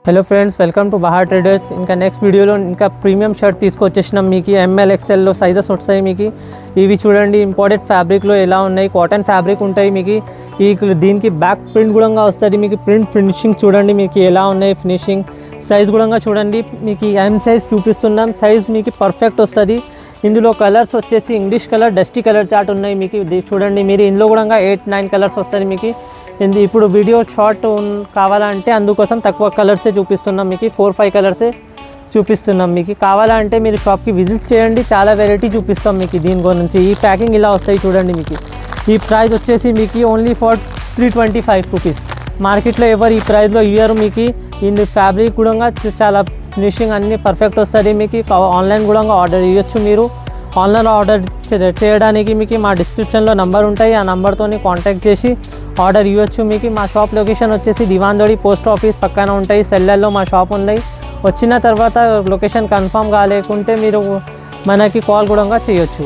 Hello friends, welcome to Bahar Traders. ఇంకా next వీడియోలో ఇంకా ప్రీమియం షర్ట్ తీసుకొచ్చేసినాం. మీకు ఎంఎల్ ఎక్స్ఎల్లో సైజెస్ వస్తాయి. మీకు ఇవి చూడండి, ఇంపోర్టెడ్ ఫ్యాబ్రిక్లో ఎలా ఉన్నాయి, కాటన్ ఫ్యాబ్రిక్ ఉంటాయి. మీకు దీనికి బ్యాక్ ప్రింట్ కూడా వస్తుంది. మీకు ప్రింట్ ఫినిషింగ్ చూడండి, మీకు ఎలా ఉన్నాయి ఫినిషింగ్. సైజ్ కూడా చూడండి, మీకు ఎం సైజ్ చూపిస్తున్నాం. సైజ్ మీకు పర్ఫెక్ట్ వస్తుంది. ఇందులో కలర్స్ వచ్చేసి English colour, dusty colour chart ఉన్నాయి. మీకు చూడండి, మీరు ఇందులో కూడా 8-9 కలర్స్ వస్తుంది. మీకు ఇప్పుడు వీడియో షార్ట్ కావాలంటే అందుకోసం తక్కువ కలర్సే చూపిస్తున్నాం. మీకు 4-5 కలర్సే చూపిస్తున్నాం. మీకు కావాలంటే మీరు షాప్కి విజిట్ చేయండి, చాలా వెరైటీ చూపిస్తాం మీకు. దీని గురించి ఈ ప్యాకింగ్ ఇలా వస్తాయి చూడండి. మీకు ఈ ప్రైస్ వచ్చేసి మీకు ఓన్లీ ఫర్ 325 రూపీస్. మార్కెట్లో ఎవరు ఈ ప్రైస్లో ఇవ్వరు. మీకు ఈ ఫ్యాబ్రిక్ కూడా చాలా ఫినిషింగ్ అన్నీ పర్ఫెక్ట్ వస్తుంది. మీకు ఆన్లైన్ కూడా ఆర్డర్ ఇవ్వచ్చు. మీరు ఆన్లైన్ ఆర్డర్ చేయడానికి మీకు మా డిస్క్రిప్షన్లో నంబర్ ఉంటాయి. ఆ నెంబర్తో కాంటాక్ట్ చేసి ఆర్డర్ ఇవ్వచ్చు. మీకు మా షాప్ లొకేషన్ వచ్చేసి దివాందోడి పోస్ట్ ఆఫీస్ పక్కన ఉంటాయి. సెల్లర్లో మా షాప్ ఉన్నాయి. వచ్చిన తర్వాత లొకేషన్ కన్ఫర్మ్ కాలేకుంటే మీరు మనకి కాల్ కూడా చేయొచ్చు.